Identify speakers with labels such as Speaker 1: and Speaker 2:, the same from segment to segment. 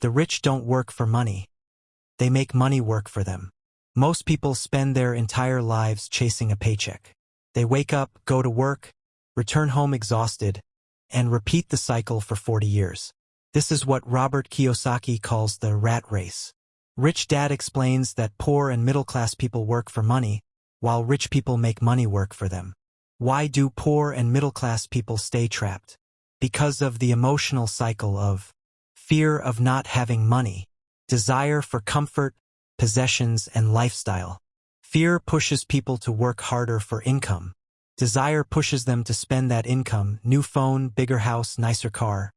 Speaker 1: The rich don't work for money. They make money work for them. Most people spend their entire lives chasing a paycheck. They wake up, go to work, return home exhausted, and repeat the cycle for 40 years. This is what Robert Kiyosaki calls the rat race. Rich Dad explains that poor and middle-class people work for money, while rich people make money work for them. Why do poor and middle-class people stay trapped? Because of the emotional cycle of fear of not having money, desire for comfort, possessions, and lifestyle. Fear pushes people to work harder for income. Desire pushes them to spend that income, new phone, bigger house, nicer car,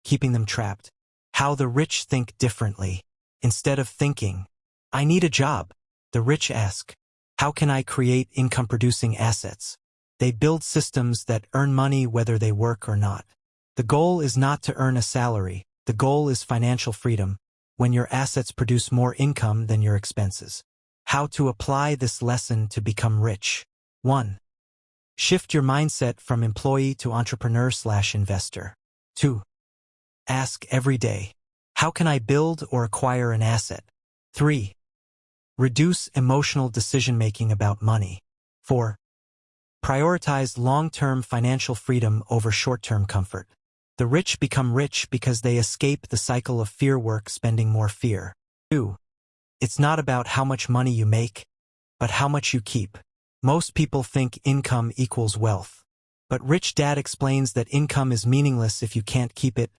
Speaker 1: keeping them trapped. How the rich think differently. Instead of thinking, I need a job, the rich ask, how can I create income-producing assets? They build systems that earn money whether they work or not. The goal is not to earn a salary. The goal is financial freedom, when your assets produce more income than your expenses. How to apply this lesson to become rich. 1. Shift your mindset from employee to entrepreneur/investor. 2. Ask every day, how can I build or acquire an asset? 3. Reduce emotional decision-making about money. 4. Prioritize long-term financial freedom over short-term comfort. The rich become rich because they escape the cycle of fear work spending more fear. 2. It's not about how much money you make, but how much you keep. Most people think income equals wealth. But Rich Dad explains that income is meaningless if you can't keep it,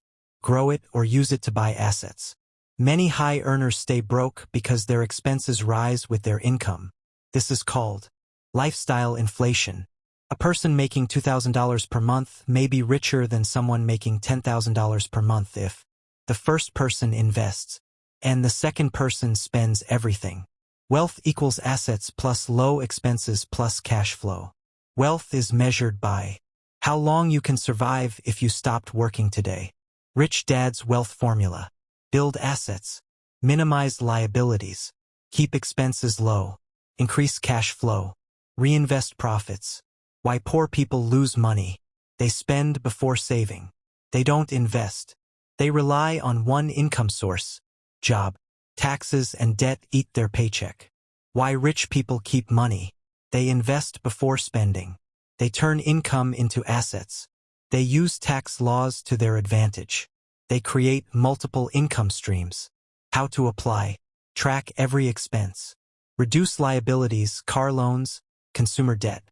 Speaker 1: grow it, or use it to buy assets. Many high earners stay broke because their expenses rise with their income. This is called lifestyle inflation. A person making $2,000 per month may be richer than someone making $10,000 per month if the first person invests and the second person spends everything. Wealth equals assets plus low expenses plus cash flow. Wealth is measured by how long you can survive if you stopped working today. Rich Dad's wealth formula. Build assets. Minimize liabilities. Keep expenses low. Increase cash flow. Reinvest profits. Why poor people lose money. They spend before saving. They don't invest. They rely on one income source. Job, taxes, and debt eat their paycheck. Why rich people keep money. They invest before spending. They turn income into assets. They use tax laws to their advantage. They create multiple income streams. How to apply. Track every expense. Reduce liabilities, car loans, consumer debt.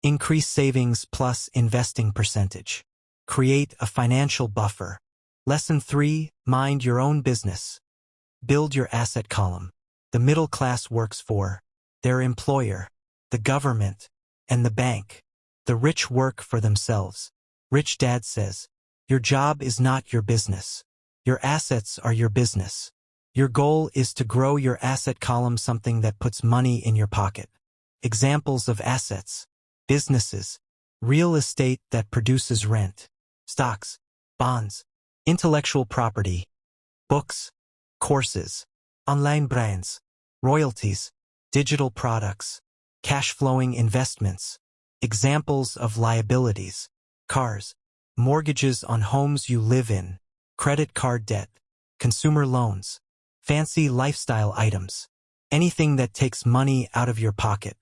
Speaker 1: Increase savings plus investing percentage. Create a financial buffer. Lesson 3, mind your own business. Build your asset column. The middle class works for their employer, the government, and the bank. The rich work for themselves. Rich Dad says, your job is not your business. Your assets are your business. Your goal is to grow your asset column, something that puts money in your pocket. Examples of assets. Businesses, real estate that produces rent, stocks, bonds, intellectual property, books, courses, online brands, royalties, digital products, cash-flowing investments. Examples of liabilities, cars, mortgages on homes you live in, credit card debt, consumer loans, fancy lifestyle items, anything that takes money out of your pocket.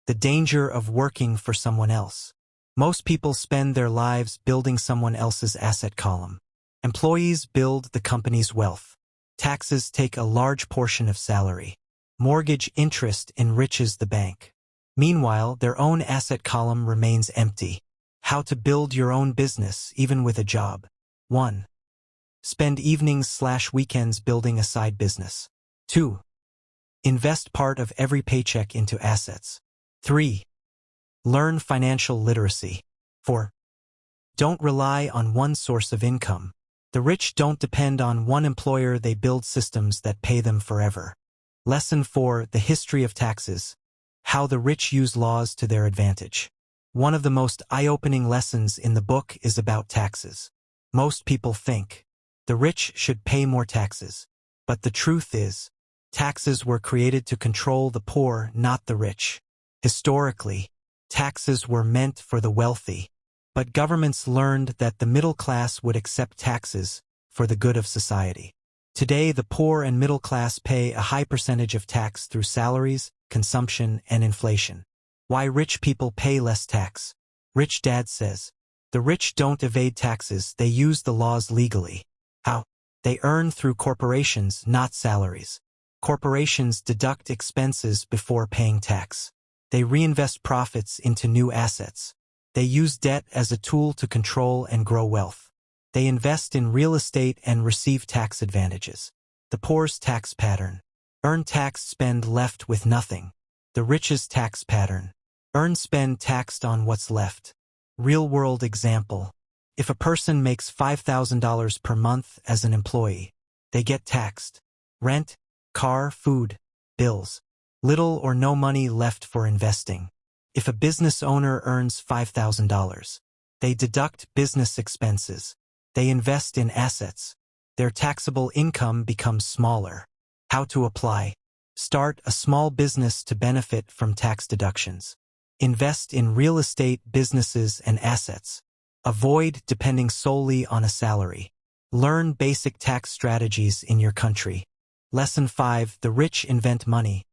Speaker 1: The danger of working for someone else. Most people spend their lives building someone else's asset column. Employees build the company's wealth. Taxes take a large portion of salary. Mortgage interest enriches the bank. Meanwhile, their own asset column remains empty. How to build your own business even with a job. 1. Spend evenings/weekends building a side business. 2. Invest part of every paycheck into assets. 3. Learn financial literacy. 4. Don't rely on one source of income. The rich don't depend on one employer, they build systems that pay them forever. Lesson 4, the history of taxes. How the rich use laws to their advantage. One of the most eye-opening lessons in the book is about taxes. Most people think the rich should pay more taxes. But the truth is, taxes were created to control the poor, not the rich. Historically, taxes were meant for the wealthy, but governments learned that the middle class would accept taxes for the good of society. Today, the poor and middle class pay a high percentage of tax through salaries, consumption, and inflation. Why rich people pay less tax? Rich Dad says, the rich don't evade taxes, they use the laws legally. How? They earn through corporations, not salaries. Corporations deduct expenses before paying tax. They reinvest profits into new assets. They use debt as a tool to control and grow wealth. They invest in real estate and receive tax advantages. The poor's tax pattern. Earn tax, spend, left with nothing. The rich's tax pattern. Earn, spend, taxed on what's left. Real-world example. If a person makes $5,000 per month as an employee, they get taxed. Rent, car, food, bills. Little or no money left for investing. If a business owner earns $5,000, they deduct business expenses. They invest in assets. Their taxable income becomes smaller. How to apply? Start a small business to benefit from tax deductions. Invest in real estate, businesses, and assets. Avoid depending solely on a salary. Learn basic tax strategies in your country. Lesson 5. The rich invent money.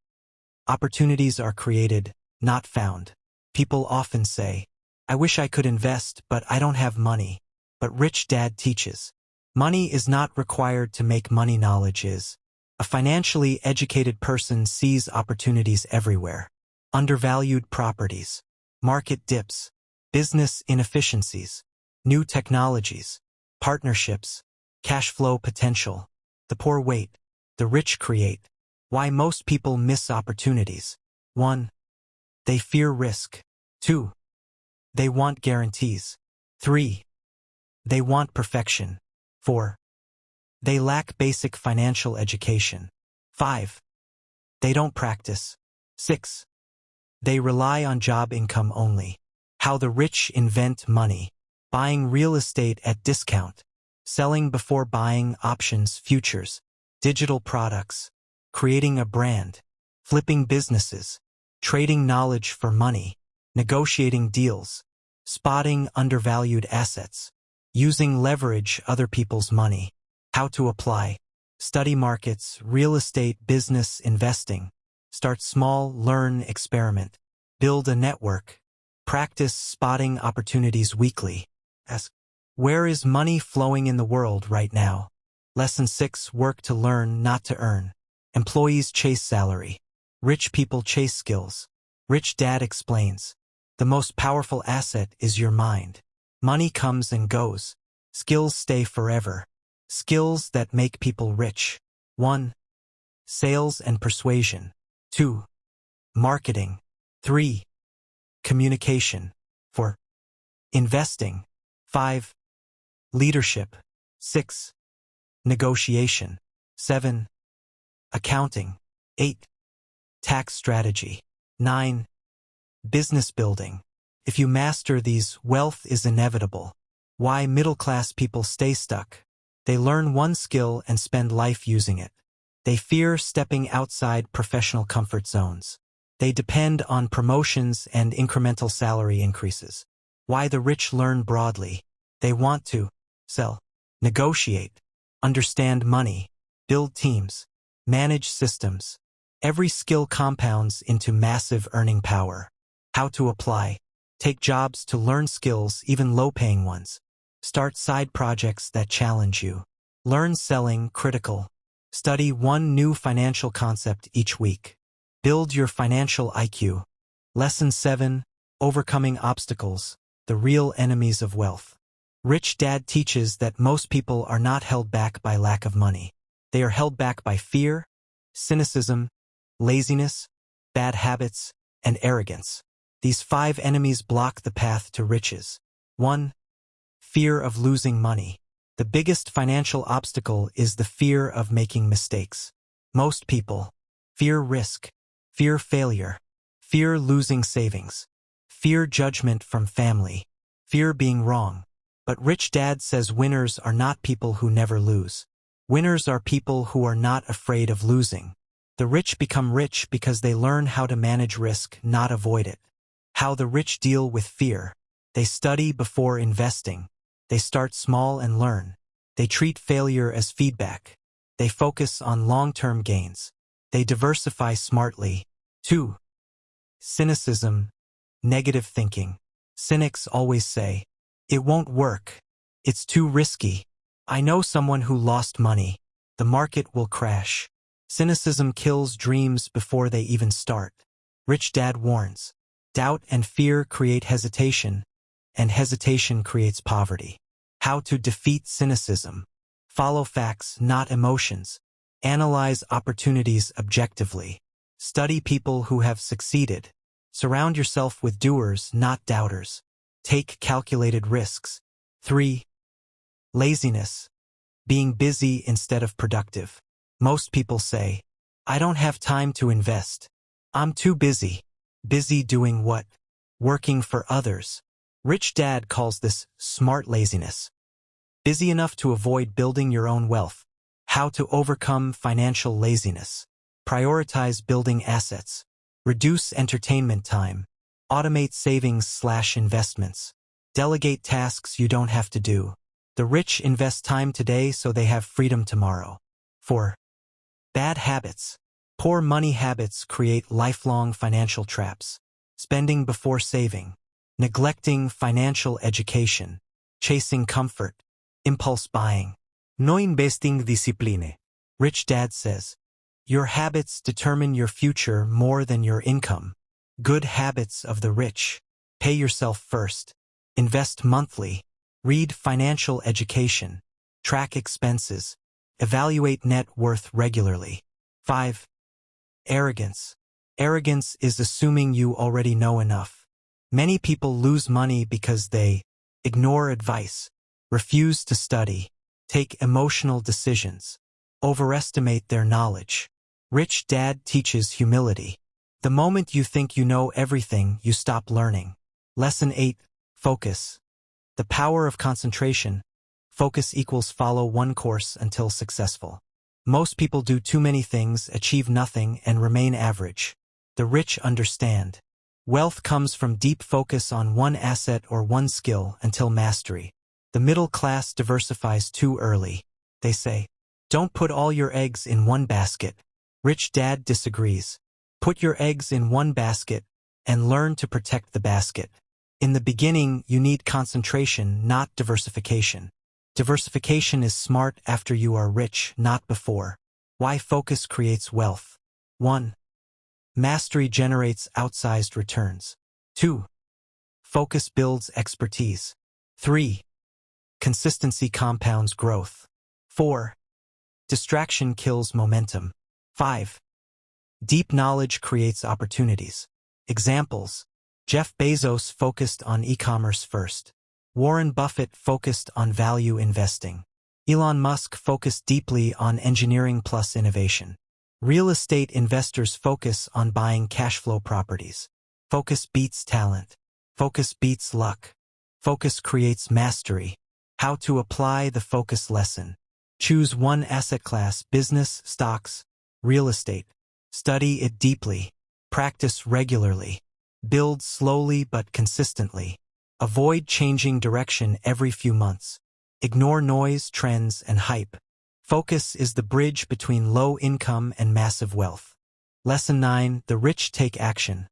Speaker 1: Opportunities are created, not found. People often say, I wish I could invest, but I don't have money. But Rich Dad teaches, money is not required to make money, knowledge is. A financially educated person sees opportunities everywhere. Undervalued properties, market dips, business inefficiencies, new technologies, partnerships, cash flow potential. The poor wait, the rich create. Why most people miss opportunities. 1. They fear risk. 2. They want guarantees. 3. They want perfection. 4. They lack basic financial education. 5. They don't practice. 6. They rely on job income only. How the rich invent money. Buying real estate at discount. Selling before buying, options, futures, digital products. Creating a brand. Flipping businesses. Trading knowledge for money. Negotiating deals. Spotting undervalued assets. Using leverage other people's money. How to apply. Study markets, real estate, business, investing. Start small, learn, experiment. Build a network. Practice spotting opportunities weekly. Ask, where is money flowing in the world right now? Lesson 6. Work to learn, not to earn. Employees chase salary. Rich people chase skills. Rich Dad explains, the most powerful asset is your mind. Money comes and goes. Skills stay forever. Skills that make people rich. 1. Sales and persuasion. 2. Marketing. 3. Communication. 4. Investing. 5. Leadership. 6. Negotiation. 7. Accounting. 8. Tax strategy. 9. Business building. If you master these, wealth is inevitable. Why middle-class people stay stuck? They learn one skill and spend life using it. They fear stepping outside professional comfort zones. They depend on promotions and incremental salary increases. Why the rich learn broadly? They want to sell, negotiate, understand money, build teams, manage systems. Every skill compounds into massive earning power. How to apply? Take jobs to learn skills, even low-paying ones. Start side projects that challenge you. Learn selling, critical. Study one new financial concept each week. Build your financial IQ. Lesson 7. Overcoming obstacles, the real enemies of wealth. Rich Dad teaches that most people are not held back by lack of money. They are held back by fear, cynicism, laziness, bad habits, and arrogance. These 5 enemies block the path to riches. 1. Fear of losing money. The biggest financial obstacle is the fear of making mistakes. Most people fear risk, fear failure, fear losing savings, fear judgment from family, fear being wrong. But Rich Dad says winners are not people who never lose. Winners are people who are not afraid of losing. The rich become rich because they learn how to manage risk, not avoid it. How the rich deal with fear. They study before investing. They start small and learn. They treat failure as feedback. They focus on long-term gains. They diversify smartly. 2. Cynicism, negative thinking. Cynics always say, "It won't work. It's too risky. I know someone who lost money. The market will crash." Cynicism kills dreams before they even start. Rich Dad warns, doubt and fear create hesitation, and hesitation creates poverty. How to defeat cynicism. Follow facts, not emotions. Analyze opportunities objectively. Study people who have succeeded. Surround yourself with doers, not doubters. Take calculated risks. 3. Laziness. Being busy instead of productive. Most people say, "I don't have time to invest. I'm too busy." Busy doing what? Working for others. Rich Dad calls this smart laziness. Busy enough to avoid building your own wealth. How to overcome financial laziness. Prioritize building assets. Reduce entertainment time. Automate savings/investments. Delegate tasks you don't have to do. The rich invest time today so they have freedom tomorrow. 4. Bad habits. Poor money habits create lifelong financial traps. Spending before saving. Neglecting financial education. Chasing comfort. Impulse buying. No investing discipline. Rich Dad says, your habits determine your future more than your income. Good habits of the rich. Pay yourself first. Invest monthly. Read financial education. Track expenses. Evaluate net worth regularly. 5. Arrogance. Arrogance is assuming you already know enough. Many people lose money because they ignore advice, refuse to study, take emotional decisions, overestimate their knowledge. Rich Dad teaches humility. The moment you think you know everything, you stop learning. Lesson 8. Focus. The power of concentration. Focus equals follow one course until successful. Most people do too many things, achieve nothing, and remain average. The rich understand. Wealth comes from deep focus on one asset or one skill until mastery. The middle class diversifies too early. They say, don't put all your eggs in one basket. Rich Dad disagrees. Put your eggs in one basket and learn to protect the basket. In the beginning, you need concentration, not diversification. Diversification is smart after you are rich, not before. Why focus creates wealth. 1. Mastery generates outsized returns. 2. Focus builds expertise. 3. Consistency compounds growth. 4. Distraction kills momentum. 5. Deep knowledge creates opportunities. Examples. Jeff Bezos focused on e-commerce first. Warren Buffett focused on value investing. Elon Musk focused deeply on engineering plus innovation. Real estate investors focus on buying cash flow properties. Focus beats talent. Focus beats luck. Focus creates mastery. How to apply the focus lesson. Choose one asset class: business, stocks, real estate. Study it deeply. Practice regularly. Build slowly but consistently. Avoid changing direction every few months. Ignore noise, trends, and hype. Focus is the bridge between low income and massive wealth. Lesson 9. The rich take action.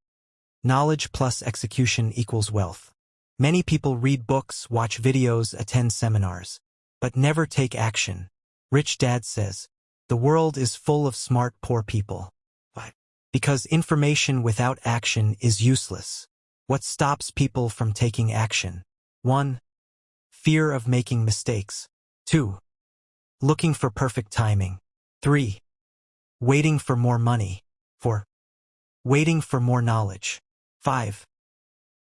Speaker 1: Knowledge plus execution equals wealth. Many people read books, watch videos, attend seminars, but never take action. Rich Dad says, the world is full of smart, poor people. Why? Because information without action is useless. What stops people from taking action? 1. Fear of making mistakes. 2. Looking for perfect timing. 3. Waiting for more money. 4. Waiting for more knowledge. 5.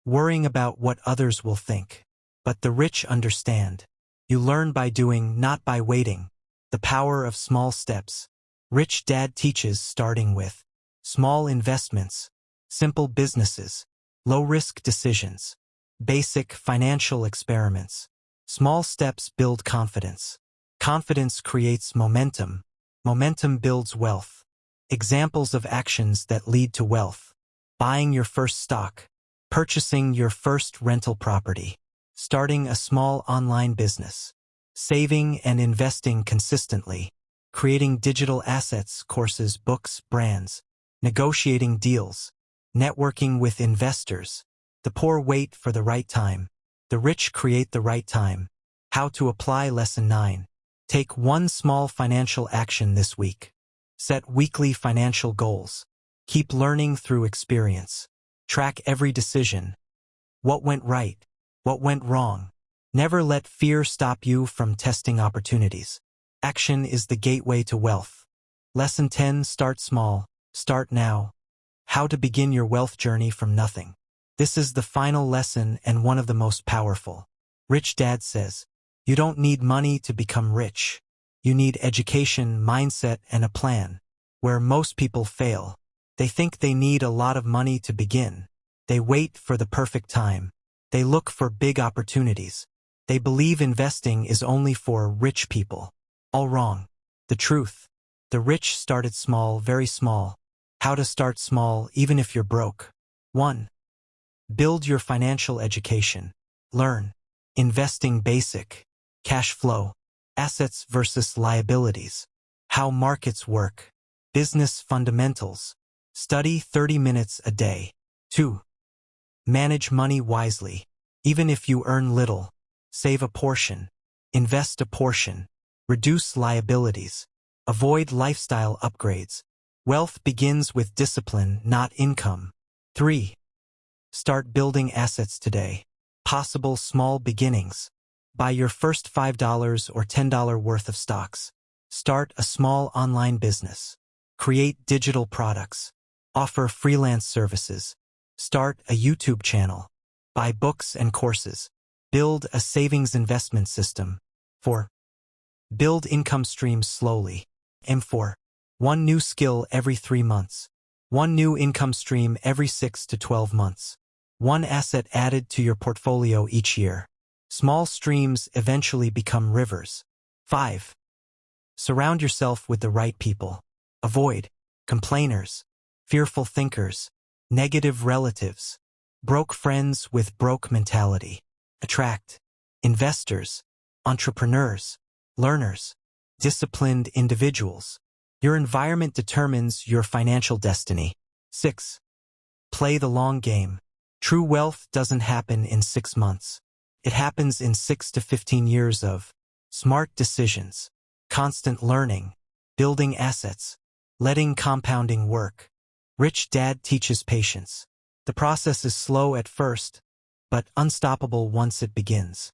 Speaker 1: Worrying about what others will think. But the rich understand. You learn by doing, not by waiting. The power of small steps. Rich Dad teaches starting with small investments, simple businesses, low-risk decisions, basic financial experiments. Small steps build confidence. Confidence creates momentum. Momentum builds wealth. Examples of actions that lead to wealth. Buying your first stock. Purchasing your first rental property. Starting a small online business. Saving and investing consistently. creating digital assets, courses, books, brands, negotiating deals, networking with investors. The poor wait for the right time. The rich create the right time. How to apply Lesson 9. Take one small financial action this week. Set weekly financial goals. Keep learning through experience. Track every decision. What went right? What went wrong? Never let fear stop you from testing opportunities. Action is the gateway to wealth. Lesson 10. Start small. Start now. How to begin your wealth journey from nothing. This is the final lesson and one of the most powerful. Rich Dad says, you don't need money to become rich. You need education, mindset, and a plan. Where most people fail, they think they need a lot of money to begin. They wait for the perfect time. They look for big opportunities. They believe investing is only for rich people. All wrong. The truth. The rich started small, very small. How to start small even if you're broke. 1. Build your financial education. Learn. Investing basic. Cash flow. Assets versus liabilities. How markets work. Business fundamentals. Study 30 minutes a day. 2. Manage money wisely. Even if you earn little, save a portion. Invest a portion. Reduce liabilities. Avoid lifestyle upgrades. Wealth begins with discipline, not income. 3. Start building assets today. Possible small beginnings. Buy your first $5 or $10 worth of stocks. Start a small online business. Create digital products. Offer freelance services. Start a YouTube channel. Buy books and courses. Build a savings investment system. 4. Build income streams slowly. Aim for one new skill every 3 months. One new income stream every 6 to 12 months. One asset added to your portfolio each year. Small streams eventually become rivers. 5. Surround yourself with the right people. Avoid complainers, fearful thinkers, negative relatives, broke friends with broke mentality. Attract investors, entrepreneurs, learners, disciplined individuals. Your environment determines your financial destiny. 6. Play the long game. True wealth doesn't happen in 6 months. It happens in 6 to 15 years of smart decisions, constant learning, building assets, letting compounding work. Rich Dad teaches patience. The process is slow at first, but unstoppable once it begins.